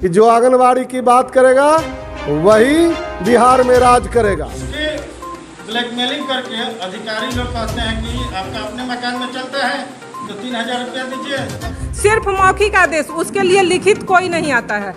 कि जो आंगनबाड़ी की बात करेगा वही बिहार में राज करेगा। ब्लैकमेलिंग करके अधिकारी लोग कहते हैं कि आपका अपने मकान में चलता है तो 3000 रुपया दीजिए। सिर्फ मौखिक आदेश, उसके लिए लिखित कोई नहीं आता है।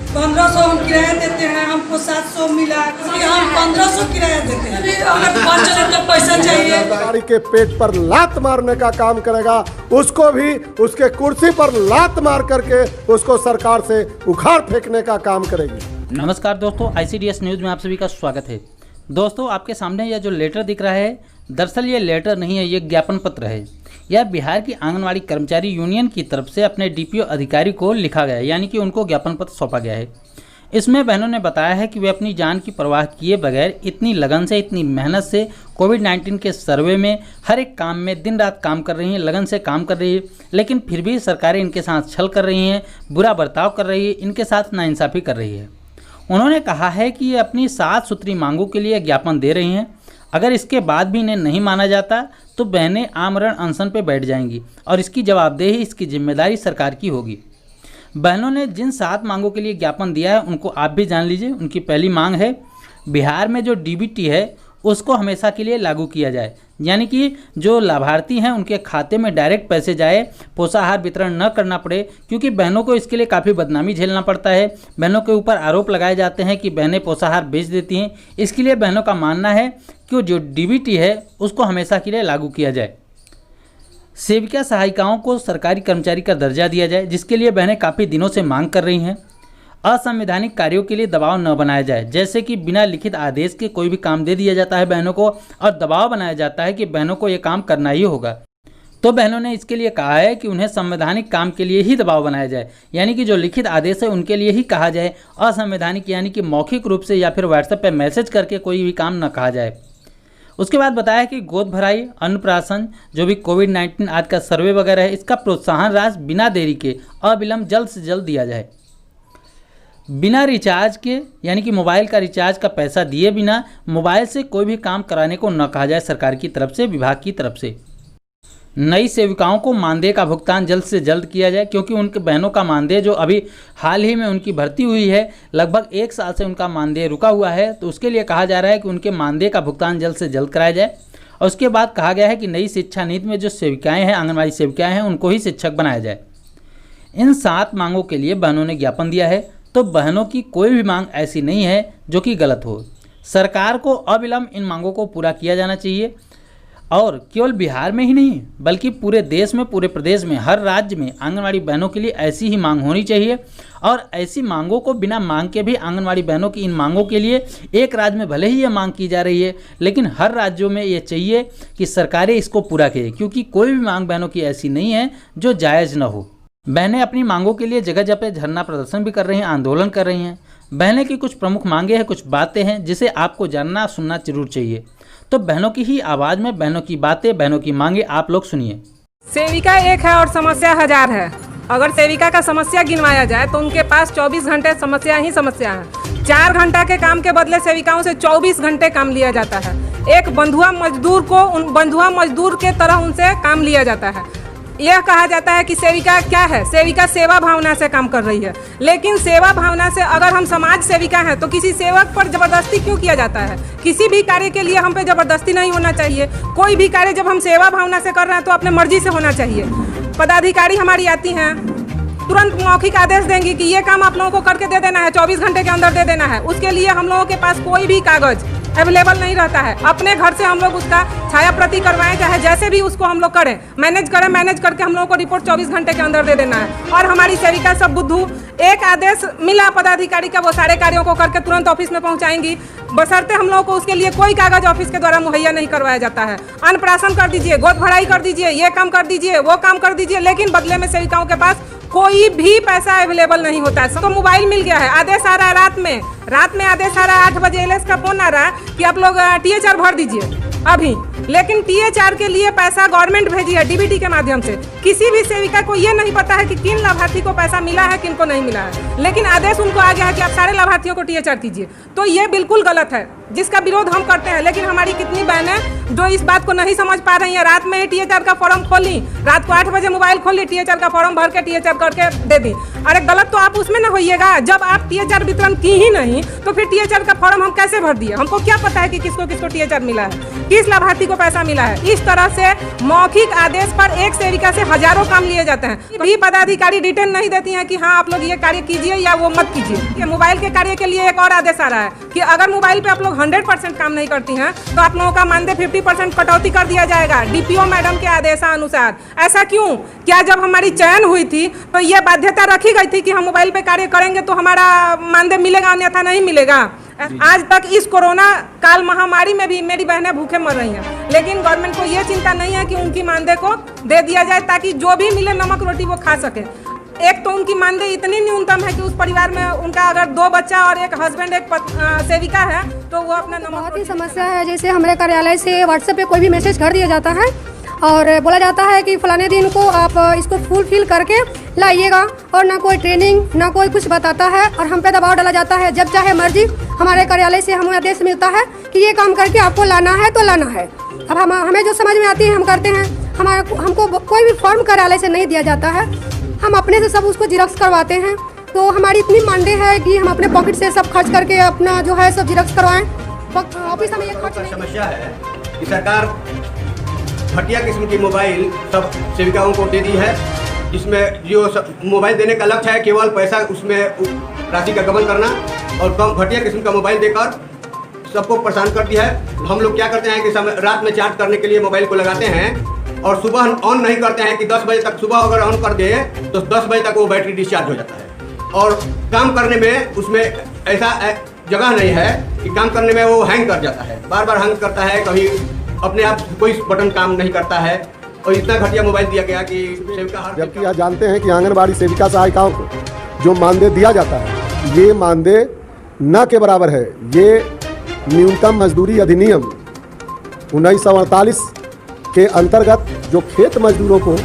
1500 हम किराया देते हैं, हमको 700 मिला, हम 1500 किराया देते हैं, हमें 5000 का पैसा चाहिए। गाड़ी के पेट पर लात मारने का काम करेगा, उसको भी उसके कुर्सी पर लात मार करके उसको सरकार से उखाड़ फेंकने का काम करेगी। नमस्कार दोस्तों, ICDS न्यूज़ में आप सभी का स्वागत है। दोस्तों, आपके सामने यह जो लेटर दिख रहा है, दरअसल ये लेटर नहीं है, ये ज्ञापन पत्र है। यह बिहार की आंगनवाड़ी कर्मचारी यूनियन की तरफ से अपने DPO अधिकारी को लिखा गया है, यानी कि उनको ज्ञापन पत्र सौंपा गया है। इसमें बहनों ने बताया है कि वे अपनी जान की परवाह किए बगैर इतनी लगन से, इतनी मेहनत से कोविड-19 के सर्वे में हर एक काम में दिन रात काम कर रही हैं, लगन से काम कर रही है, लेकिन फिर भी सरकारें इनके साथ छल कर रही हैं, बुरा बर्ताव कर रही है, इनके साथ नाइंसाफ़ी कर रही है। उन्होंने कहा है कि ये अपनी 7 सूत्री मांगों के लिए ज्ञापन दे रही हैं। अगर इसके बाद भी इन्हें नहीं माना जाता तो बहनें आमरण अनशन पर बैठ जाएंगी और इसकी जवाबदेही, इसकी जिम्मेदारी सरकार की होगी। बहनों ने जिन 7 मांगों के लिए ज्ञापन दिया है उनको आप भी जान लीजिए। उनकी पहली मांग है, बिहार में जो DBT है उसको हमेशा के लिए लागू किया जाए, यानी कि जो लाभार्थी हैं उनके खाते में डायरेक्ट पैसे जाए, पोषाहार वितरण न करना पड़े, क्योंकि बहनों को इसके लिए काफ़ी बदनामी झेलना पड़ता है। बहनों के ऊपर आरोप लगाए जाते हैं कि बहनें पोषाहार बेच देती हैं। इसके लिए बहनों का मानना है कि जो DBT है उसको हमेशा के लिए लागू किया जाए। सेविका सहायिकाओं को सरकारी कर्मचारी का दर्जा दिया जाए, जिसके लिए बहनें काफ़ी दिनों से मांग कर रही हैं। असंवैधानिक कार्यों के लिए दबाव न बनाया जाए, जैसे कि बिना लिखित आदेश के कोई भी काम दे दिया जाता है बहनों को और दबाव बनाया जाता है कि बहनों को ये काम करना ही होगा। तो बहनों ने इसके लिए कहा है कि उन्हें संवैधानिक काम के लिए ही दबाव बनाया जाए, यानी कि जो लिखित आदेश है उनके लिए ही कहा जाए। असंवैधानिक यानी कि मौखिक रूप से या फिर व्हाट्सएप पर मैसेज करके कोई भी काम न कहा जाए। उसके बाद बताया कि गोद भराई, अन्नप्राशन, जो भी कोविड-19 आज का सर्वे वगैरह है, इसका प्रोत्साहन राशि बिना देरी के अविलंब जल्द से जल्द दिया जाए। बिना रिचार्ज के, यानी कि मोबाइल का रिचार्ज का पैसा दिए बिना मोबाइल से कोई भी काम कराने को न कहा जाए सरकार की तरफ से, विभाग की तरफ से। नई सेविकाओं को मानदेय का भुगतान जल्द से जल्द किया जाए, क्योंकि उनके बहनों का मानदेय जो अभी हाल ही में उनकी भर्ती हुई है, लगभग 1 साल से उनका मानदेय रुका हुआ है, तो उसके लिए कहा जा रहा है कि उनके मानदेय का भुगतान जल्द से जल्द कराया जाए। और उसके बाद कहा गया है कि नई शिक्षा नीति में जो सेविकाएँ हैं, आंगनबाड़ी सेविकाएँ हैं, उनको ही शिक्षक बनाया जाए। इन 7 मांगों के लिए बहनों ने ज्ञापन दिया है, तो बहनों की कोई भी मांग ऐसी नहीं है जो कि गलत हो। सरकार को अविलंब इन मांगों को पूरा किया जाना चाहिए, और केवल बिहार में ही नहीं बल्कि पूरे देश में, पूरे प्रदेश में, हर राज्य में आंगनवाड़ी बहनों के लिए ऐसी ही मांग होनी चाहिए। और ऐसी मांगों को बिना मांग के भी आंगनवाड़ी बहनों की इन मांगों के लिए एक राज्य में भले ही ये मांग की जा रही है, लेकिन हर राज्यों में ये चाहिए कि सरकारें इसको पूरा करें, क्योंकि कोई भी मांग बहनों की ऐसी नहीं है जो जायज़ न हो। बहनें अपनी मांगों के लिए जगह जगह धरना प्रदर्शन भी कर रही हैं, आंदोलन कर रही हैं। बहनें की कुछ प्रमुख मांगे हैं, कुछ बातें हैं जिसे आपको जानना सुनना जरूर चाहिए। तो बहनों की ही आवाज़ में बहनों की बातें, बहनों की मांगे आप लोग सुनिए। सेविका एक है और समस्या 1000 है। अगर सेविका का समस्या गिनवाया जाए तो उनके पास 24 घंटे समस्या ही समस्या है। 4 घंटा के काम के बदले सेविकाओं से 24 घंटे काम लिया जाता है। एक बंधुआ मजदूर को बंधुआ मजदूर के तरह उनसे काम लिया जाता है। यह कहा जाता है कि सेविका क्या है, सेविका सेवा भावना से काम कर रही है। लेकिन सेवा भावना से अगर हम समाज सेविका हैं तो किसी सेवक पर जबरदस्ती क्यों किया जाता है? किसी भी कार्य के लिए हम पे जबरदस्ती नहीं होना चाहिए। कोई भी कार्य जब हम सेवा भावना से कर रहे हैं तो अपने मर्जी से होना चाहिए। पदाधिकारी हमारी आती हैं, तुरंत मौखिक आदेश देंगी कि ये काम आप लोगों को करके दे देना है, 24 घंटे के अंदर दे देना है। उसके लिए हम लोगों के पास कोई भी कागज अवेलेबल नहीं रहता है। अपने घर से हम लोग उसका छाया प्रति करवाएं, चाहे जैसे भी उसको हम लोग करें, मैनेज करके हम लोगों को रिपोर्ट 24 घंटे के अंदर दे देना है। और हमारी सेविका सब बुद्धू, एक आदेश मिला पदाधिकारी का, वो सारे कार्यों को करके तुरंत ऑफिस में पहुंचाएंगी, बशर्ते हम लोगों को उसके लिए कोई कागज ऑफिस के द्वारा मुहैया नहीं करवाया जाता है। अन्नप्राशन कर दीजिए, गोद भराई कर दीजिए, ये काम कर दीजिए, वो काम कर दीजिए, लेकिन बदले में सेविकाओं के पास कोई भी पैसा अवेलेबल नहीं होता है। तो मोबाइल मिल गया है, आदेश आ रहा है रात में आदेश आ रहा है, 8 बजे LS का फोन आ रहा है कि आप लोग THR भर दीजिए। अभी लेकिन THR के लिए पैसा गवर्नमेंट भेजी है DBT के माध्यम से। किसी भी सेविका को ये नहीं पता है कि किन लाभार्थी को पैसा मिला है, किन को नहीं मिला है, लेकिन आदेश उनको आ गया है कि आप सारे लाभार्थियों को THR कीजिए। तो ये बिल्कुल गलत है, जिसका विरोध हम करते हैं। लेकिन हमारी कितनी बहनें जो इस बात को नहीं समझ पा रही हैं, रात में ही THR का फॉर्म खोली, रात को 8 बजे मोबाइल खोली, THR का फॉर्म भर के THR करके दे दी। अरे गलत तो आप उसमें ना होइएगा, जब आप THR वितरण की ही नहीं तो फिर THR का फॉर्म हम कैसे भर दिए? हमको क्या पता है कि किसको किसको THR मिला है, किस लाभार्थी को पैसा मिला है? इस तरह से मौखिक आदेश पर एक सेविका से हजारों काम लिए जाते हैं। भी पदाधिकारी डिटेल नहीं देती हैं कि हाँ आप लोग ये कार्य कीजिए या वो मत कीजिए। मोबाइल के कार्य के लिए एक और आदेश आ रहा है कि अगर मोबाइल पे आप लोग 100% काम नहीं करती हैं तो आप लोगों का मानदेय 50% कटौती कर दिया जाएगा DPO मैडम के आदेशानुसार। ऐसा क्यों? क्या जब हमारी चयन हुई थी तो ये बाध्यता रखी गई थी कि हम मोबाइल पे कार्य करेंगे तो हमारा मानदेय मिलेगा, अन्यथा नहीं मिलेगा? आज तक इस कोरोना काल महामारी में भी मेरी बहनें भूखे मर रही हैं, लेकिन गवर्नमेंट को ये चिंता नहीं है कि उनकी मानदेय को दे दिया जाए ताकि जो भी मिले नमक रोटी वो खा सके। एक तो उनकी मानदेय इतनी न्यूनतम है कि उस परिवार में उनका अगर 2 बच्चा और एक हस्बैंड एक सेविका है तो वो अपना नमक बहुत ही समस्या है। जैसे हमारे कार्यालय से व्हाट्सएप पे कोई भी मैसेज कर दिया जाता है और बोला जाता है कि फलाने दिन को आप इसको फुलफिल करके लाइएगा, और ना कोई ट्रेनिंग ना कोई कुछ बताता है, और हम पे दबाव डाला जाता है। जब चाहे मर्जी हमारे कार्यालय से हमें आदेश मिलता है कि ये काम करके आपको लाना है तो लाना है। अब हमें जो समझ में आती है हम करते हैं। हमको कोई भी फॉर्म कार्यालय से नहीं दिया जाता है, हम अपने से सब उसको जिरक्स करवाते हैं। तो हमारी इतनी मानदेय है कि हम अपने पॉकेट से सब खर्च करके अपना जो है सब जिरक्स करवाएं। ऑफिस में ये खर्च नहीं। समस्या है कि सरकार घटिया किस्म की मोबाइल सब सेविकाओं को दे दी है, जिसमें जो मोबाइल देने का लक्ष्य है केवल पैसा उसमें राशि का गबन करना, और कम घटिया किस्म का मोबाइल देकर सबको परेशान कर दिया है। हम लोग क्या करते हैं कि रात में चार्ज करने के लिए मोबाइल को लगाते हैं और सुबह ऑन नहीं करते हैं कि 10 बजे तक, सुबह अगर ऑन कर दे तो 10 बजे तक वो बैटरी डिस्चार्ज हो जाता है, और काम करने में उसमें ऐसा जगह नहीं है कि काम करने में वो हैंग कर जाता है, बार बार हैंग करता है, कभी अपने आप कोई बटन काम नहीं करता है, और इतना घटिया मोबाइल दिया गया कि सेविका हर। जबकि आप जानते हैं कि आंगनबाड़ी सेविका सहायिकाओं को जो मानदेय दिया जाता है ये मानदेय न के बराबर है। ये न्यूनतम मजदूरी अधिनियम 1948 के अंतर्गत जो खेत मजदूरों को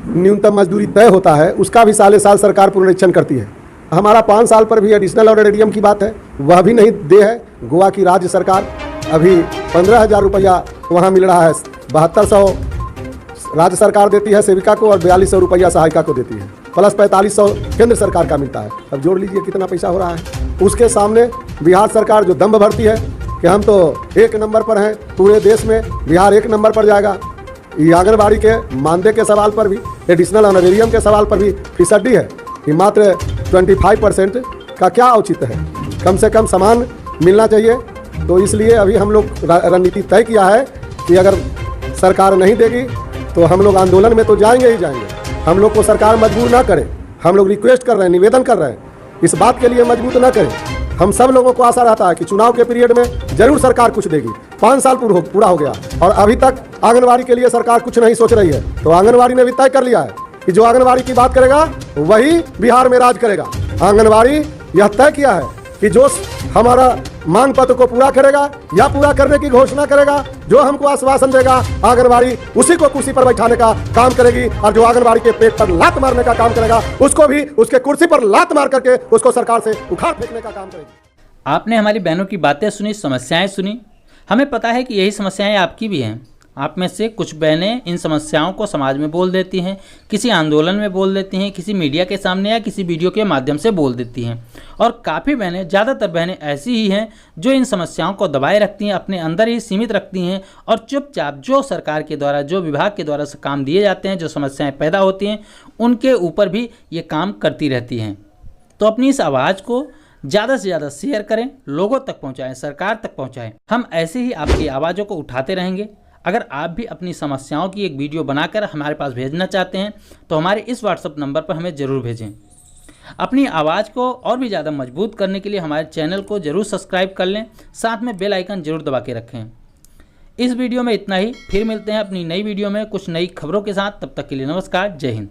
न्यूनतम मजदूरी तय होता है उसका भी साल सरकार पुनरीक्षण करती है। हमारा 5 साल पर भी एडिशनल और एडियम की बात है, वह भी नहीं दे है। गोवा की राज्य सरकार अभी 15,000 रुपया वहाँ मिल रहा है, 7200 राज्य सरकार देती है सेविका को और 4200 रुपया सहायिका को देती है, प्लस 4500 केंद्र सरकार का मिलता है। अब जोड़ लीजिए कितना पैसा हो रहा है। उसके सामने बिहार सरकार जो दम्भ भरती है कि हम तो 1 नंबर पर हैं, पूरे देश में बिहार 1 नंबर पर जाएगा। ये आंगनबाड़ी के मानदेय के सवाल पर भी, एडिशनल ऑनरेरियम के सवाल पर भी फीसदी है कि मात्र 25% का क्या औचित्य है, कम से कम समान मिलना चाहिए। तो इसलिए अभी हम लोग रणनीति तय किया है कि अगर सरकार नहीं देगी तो हम लोग आंदोलन में तो जाएंगे ही जाएंगे। हम लोग को सरकार मजबूर ना करे, हम लोग रिक्वेस्ट कर रहे हैं, निवेदन कर रहे हैं, इस बात के लिए मजबूत ना करें। हम सब लोगों को आशा रहता है कि चुनाव के पीरियड में जरूर सरकार कुछ देगी। 5 साल पूरा हो गया और अभी तक आंगनबाड़ी के लिए सरकार कुछ नहीं सोच रही है। तो आंगनबाड़ी ने भी तय कर लिया है कि जो आंगनबाड़ी की बात करेगा वही बिहार में राज करेगा। आंगनबाड़ी यह तय किया है कि जो हमारा मांग पत्र को पूरा करेगा या पूरा करने की घोषणा करेगा, जो हमको आश्वासन देगा, आंगनबाड़ी उसी को कुर्सी पर बैठाने का काम करेगी, और जो आंगनबाड़ी के पेट पर लात मारने का काम करेगा उसको भी उसके कुर्सी पर लात मार करके उसको सरकार से उखाड़ फेंकने का काम करेगी। आपने हमारी बहनों की बातें सुनी, समस्याएं सुनी। हमें पता है कि यही समस्याएं आपकी भी हैं। आप में से कुछ बहनें इन समस्याओं को समाज में बोल देती हैं, किसी आंदोलन में बोल देती हैं, किसी मीडिया के सामने या किसी वीडियो के माध्यम से बोल देती हैं। और काफ़ी बहनें, ज़्यादातर बहनें ऐसी ही हैं जो इन समस्याओं को दबाए रखती हैं, अपने अंदर ही सीमित रखती हैं और चुपचाप जो सरकार के द्वारा, जो विभाग के द्वारा काम दिए जाते हैं, जो समस्याएँ पैदा होती हैं, उनके ऊपर भी ये काम करती रहती हैं। तो अपनी इस आवाज़ को ज़्यादा से ज़्यादा शेयर करें, लोगों तक पहुँचाएँ, सरकार तक पहुँचाएँ। हम ऐसे ही आपकी आवाज़ों को उठाते रहेंगे। अगर आप भी अपनी समस्याओं की एक वीडियो बनाकर हमारे पास भेजना चाहते हैं तो हमारे इस व्हाट्सएप नंबर पर हमें ज़रूर भेजें। अपनी आवाज़ को और भी ज़्यादा मजबूत करने के लिए हमारे चैनल को ज़रूर सब्सक्राइब कर लें, साथ में बेल आइकन ज़रूर दबा के रखें। इस वीडियो में इतना ही, फिर मिलते हैं अपनी नई वीडियो में कुछ नई खबरों के साथ। तब तक के लिए नमस्कार, जय हिंद।